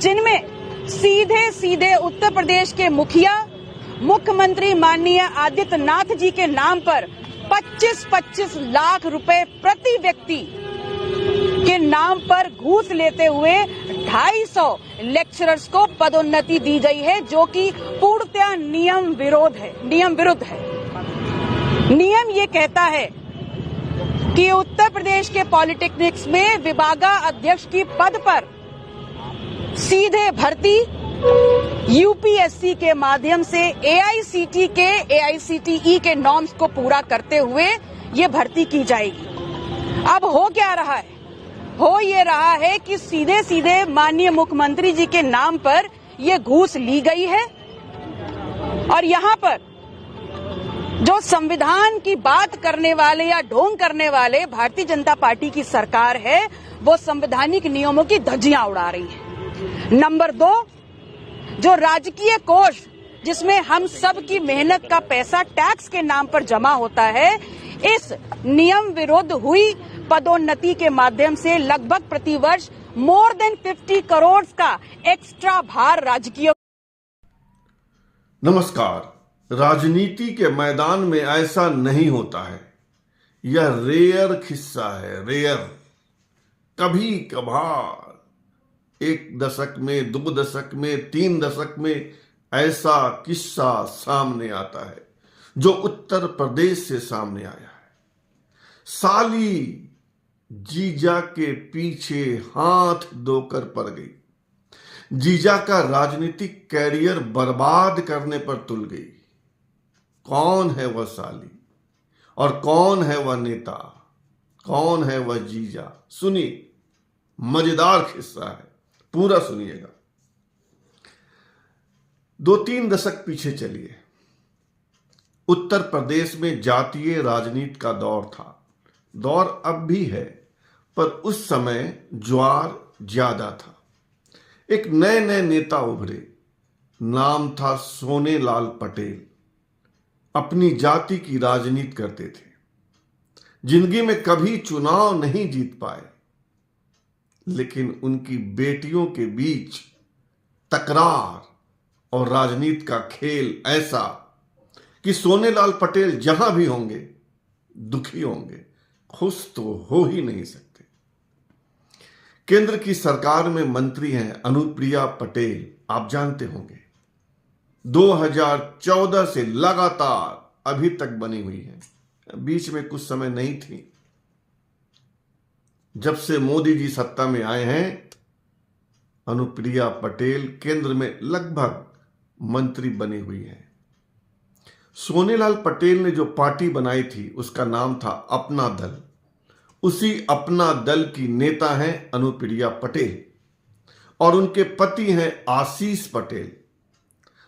जिनमें सीधे सीधे उत्तर प्रदेश के मुखिया मुख्यमंत्री माननीय आदित्यनाथ जी के नाम पर 25-25 लाख रुपए प्रति व्यक्ति के नाम पर घूस लेते हुए 250 लेक्चरर्स को पदोन्नति दी गई है, जो कि पूर्णतः नियम विरुद्ध है। नियम ये कहता है कि उत्तर प्रदेश के पॉलिटेक्निक्स में विभागाध्यक्ष की पद पर सीधे भर्ती यूपीएससी के माध्यम से एआईसीटीई के नॉर्म्स को पूरा करते हुए ये भर्ती की जाएगी। अब हो क्या रहा है? हो ये रहा है कि सीधे सीधे माननीय मुख्यमंत्री जी के नाम पर ये घूस ली गई है और यहाँ पर जो संविधान की बात करने वाले या ढोंग करने वाले भारतीय जनता पार्टी की सरकार है, वो संवैधानिक नियमों की धज्जियां उड़ा रही है। नंबर 2, जो राजकीय कोष जिसमें हम सब की मेहनत का पैसा टैक्स के नाम पर जमा होता है, इस नियम विरुद्ध हुई पदोन्नति के माध्यम से लगभग प्रतिवर्ष मोर देन 50 करोड़ का एक्स्ट्रा भार राजकीय। नमस्कार। राजनीति के मैदान में ऐसा नहीं होता है। यह रेयर किस्सा है, रेयर। कभी कभार 1 दशक में, 2 दशक में, 3 दशक में ऐसा किस्सा सामने आता है जो उत्तर प्रदेश से सामने आया है। साली जीजा के पीछे हाथ धोकर पड़ गई। जीजा का राजनीतिक कैरियर बर्बाद करने पर तुल गई। कौन है वह साली और कौन है वह नेता? कौन है वह जीजा? सुनिए, मजेदार किस्सा है, पूरा सुनिएगा। 2-3 दशक पीछे चलिए। उत्तर प्रदेश में जातीय राजनीति का दौर था। दौर अब भी है, पर उस समय ज्वार ज्यादा था। एक नए नए नेता उभरे। नाम था सोनेलाल पटेल। अपनी जाति की राजनीति करते थे। जिंदगी में कभी चुनाव नहीं जीत पाए, लेकिन उनकी बेटियों के बीच तकरार और राजनीति का खेल ऐसा कि सोनेलाल पटेल जहां भी होंगे दुखी होंगे, खुश तो हो ही नहीं सकते। केंद्र की सरकार में मंत्री हैं अनुप्रिया पटेल, आप जानते होंगे। 2014 से लगातार अभी तक बनी हुई है। बीच में कुछ समय नहीं थी। जब से मोदी जी सत्ता में आए हैं, अनुप्रिया पटेल केंद्र में लगभग मंत्री बनी हुई है। सोनेलाल पटेल ने जो पार्टी बनाई थी उसका नाम था अपना दल। उसी अपना दल की नेता हैं अनुप्रिया पटेल और उनके पति हैं आशीष पटेल,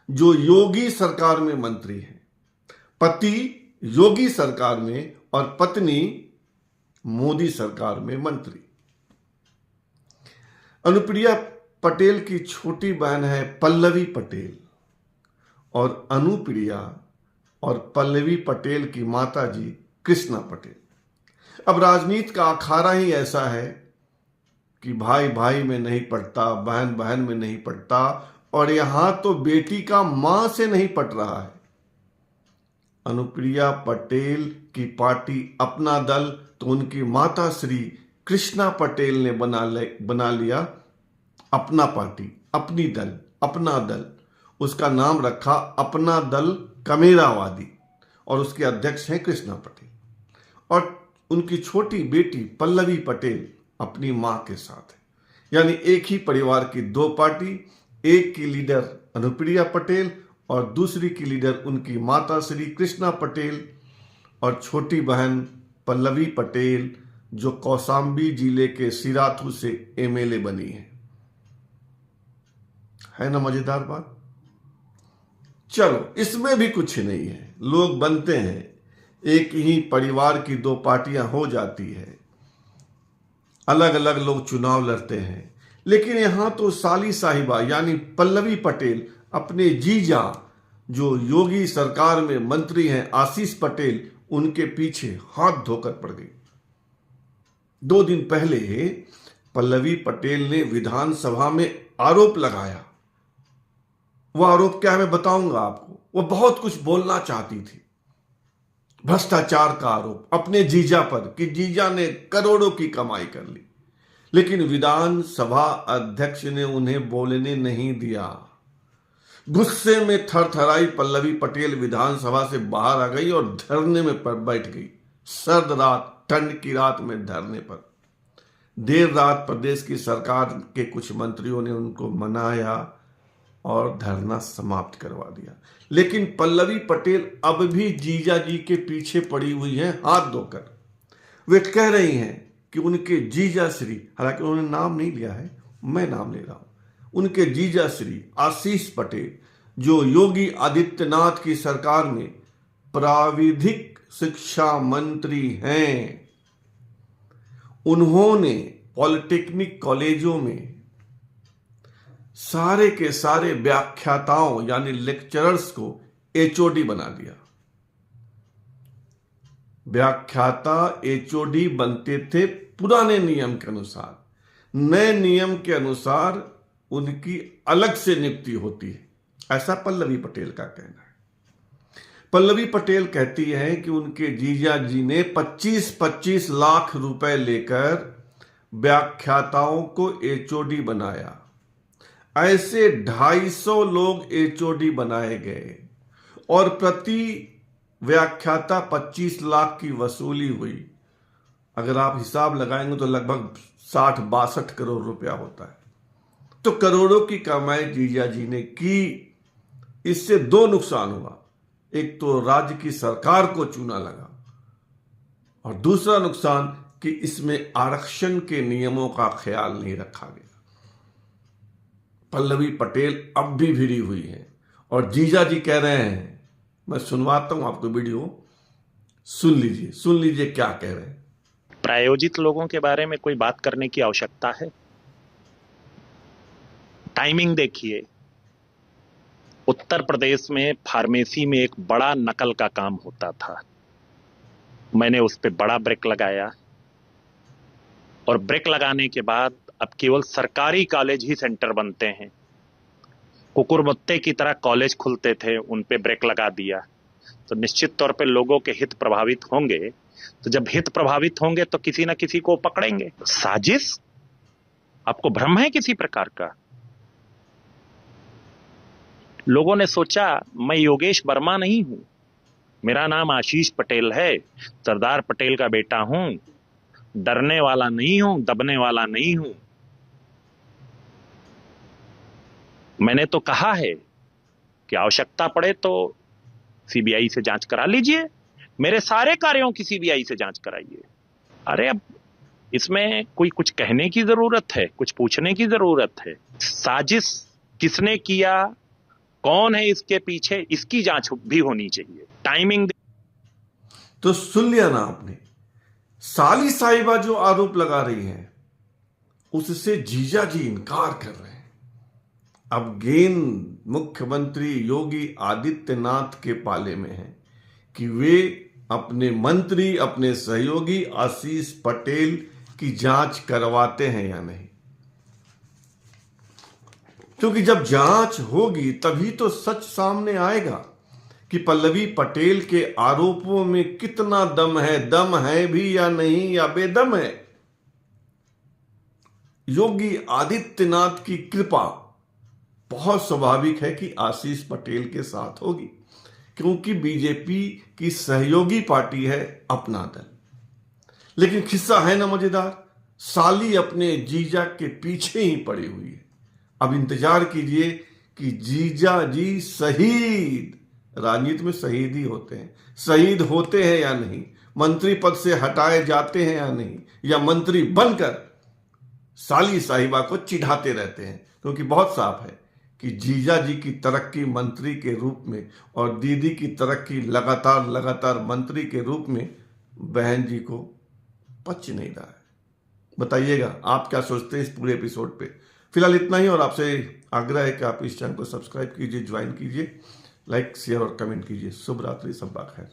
जो योगी सरकार में मंत्री हैं। पति योगी सरकार में और पत्नी मोदी सरकार में मंत्री। अनुप्रिया पटेल की छोटी बहन है पल्लवी पटेल और अनुप्रिया और पल्लवी पटेल की माता जी कृष्णा पटेल। अब राजनीति का अखाड़ा ही ऐसा है कि भाई भाई में नहीं पड़ता, बहन बहन में नहीं पड़ता, और यहां तो बेटी का मां से नहीं पट रहा है। अनुप्रिया पटेल की पार्टी अपना दल तो उनकी माता श्री कृष्णा पटेल ने बना लिया अपना पार्टी, अपनी दल, अपना दल। उसका नाम रखा अपना दल कमेरावादी और उसके अध्यक्ष हैं कृष्णा पटेल। और उनकी छोटी बेटी पल्लवी पटेल अपनी मां के साथ है। यानी एक ही परिवार की 2 पार्टी, एक की लीडर अनुप्रिया पटेल और दूसरी की लीडर उनकी माता श्री कृष्णा पटेल और छोटी बहन पल्लवी पटेल, जो कौशाम्बी जिले के सिराथू से एमएलए बनी है ना मजेदार बात? चलो, इसमें भी कुछ नहीं है। लोग बनते हैं, एक ही परिवार की 2 पार्टियां हो जाती है, अलग अलग लोग चुनाव लड़ते हैं। लेकिन यहां तो साली साहिबा यानी पल्लवी पटेल अपने जीजा, जो योगी सरकार में मंत्री हैं आशीष पटेल, उनके पीछे हाथ धोकर पड़ गई। 2 दिन पहले पल्लवी पटेल ने विधानसभा में आरोप लगाया। वो आरोप क्या है मैं बताऊंगा आपको। वो बहुत कुछ बोलना चाहती थी, भ्रष्टाचार का आरोप अपने जीजा पर कि जीजा ने करोड़ों की कमाई कर ली, लेकिन विधानसभा अध्यक्ष ने उन्हें बोलने नहीं दिया। गुस्से में थरथराई पल्लवी पटेल विधानसभा से बाहर आ गई और धरने में पर बैठ गई। सर्द रात, ठंड की रात में धरने पर। देर रात प्रदेश की सरकार के कुछ मंत्रियों ने उनको मनाया और धरना समाप्त करवा दिया। लेकिन पल्लवी पटेल अब भी जीजा जी के पीछे पड़ी हुई हैं हाथ धोकर। वे कह रही हैं कि उनके जीजा श्री, हालांकि उन्होंने नाम नहीं लिया है, मैं नाम ले रहा हूं, उनके जीजा श्री आशीष पटेल जो योगी आदित्यनाथ की सरकार में प्राविधिक शिक्षा मंत्री हैं, उन्होंने पॉलिटेक्निक कॉलेजों में सारे के सारे व्याख्याताओं यानी लेक्चरर्स को एचओडी बना दिया। व्याख्याता एचओडी बनते थे पुराने नियम के अनुसार, नए नियम के अनुसार उनकी अलग से नियुक्ति होती है, ऐसा पल्लवी पटेल का कहना है। पल्लवी पटेल कहती है कि उनके जीजा जी ने 25-25 लाख रुपए लेकर व्याख्याताओं को एचओडी बनाया। ऐसे 250 लोग एचओडी बनाए गए और प्रति व्याख्याता 25 लाख की वसूली हुई। अगर आप हिसाब लगाएंगे तो लगभग 60-62 करोड़ रुपया होता है। तो करोड़ों की कमाई जीजा जी ने की। इससे दो नुकसान हुआ, एक तो राज्य की सरकार को चूना लगा और दूसरा नुकसान कि इसमें आरक्षण के नियमों का ख्याल नहीं रखा गया। पल्लवी पटेल अब भी भिड़ी हुई है और जीजा जी कह रहे हैं, मैं सुनवाता हूं आपको वीडियो, सुन लीजिए क्या कह रहे हैं। प्रायोजित लोगों के बारे में कोई बात करने की आवश्यकता है? टाइमिंग देखिए, उत्तर प्रदेश में फार्मेसी में एक बड़ा नकल का काम होता था। मैंने उस पर बड़ा ब्रेक लगाया और ब्रेक लगाने के बाद अब केवल सरकारी कॉलेज ही सेंटर बनते हैं। कुकुरमुत्ते की तरह कॉलेज खुलते थे, उन पे ब्रेक लगा दिया। तो निश्चित तौर पे लोगों के हित प्रभावित होंगे। तो जब हित प्रभावित होंगे तो किसी ना किसी को पकड़ेंगे। साजिश? आपको भ्रम है किसी प्रकार का? लोगों ने सोचा मैं योगेश वर्मा नहीं हूं, मेरा नाम आशीष पटेल है, सरदार पटेल का बेटा हूं, डरने वाला नहीं हूं, दबने वाला नहीं हूं। मैंने तो कहा है कि आवश्यकता पड़े तो सीबीआई से जांच करा लीजिए, मेरे सारे कार्यों की सीबीआई से जांच कराइए। अरे अब इसमें कोई कुछ कहने की जरूरत है, कुछ पूछने की जरूरत है? साजिश किसने किया, कौन है इसके पीछे, इसकी जांच भी होनी चाहिए। टाइमिंग तो सुन लिया ना आपने, साली साहिबा जो आरोप लगा रही है उससे जीजा जी इनकार कर रहे हैं। अब गेंद मुख्यमंत्री योगी आदित्यनाथ के पाले में है कि वे अपने मंत्री, अपने सहयोगी आशीष पटेल की जांच करवाते हैं या नहीं। क्योंकि जब जांच होगी तभी तो सच सामने आएगा कि पल्लवी पटेल के आरोपों में कितना दम है भी या नहीं, या बेदम है। योगी आदित्यनाथ की कृपा बहुत स्वाभाविक है कि आशीष पटेल के साथ होगी, क्योंकि बीजेपी की सहयोगी पार्टी है अपना दल। लेकिन किस्सा है ना मजेदार, साली अपने जीजा के पीछे ही पड़ी हुई है। अब इंतजार कीजिए कि जीजा जी शहीद, राजनीति में शहीद ही होते हैं, शहीद होते हैं या नहीं, मंत्री पद से हटाए जाते हैं या नहीं, या मंत्री बनकर साली साहिबा को चिढ़ाते रहते हैं। क्योंकि बहुत साफ है कि जीजा जी की तरक्की मंत्री के रूप में और दीदी की तरक्की लगातार मंत्री के रूप में बहन जी को पच नहीं रहा है। बताइएगा आप क्या सोचते हैं इस पूरे एपिसोड पे। फिलहाल इतना ही, और आपसे आग्रह है कि आप इस चैनल को सब्सक्राइब कीजिए, ज्वाइन कीजिए, लाइक शेयर और कमेंट कीजिए। शुभ रात्रि, सब खैर।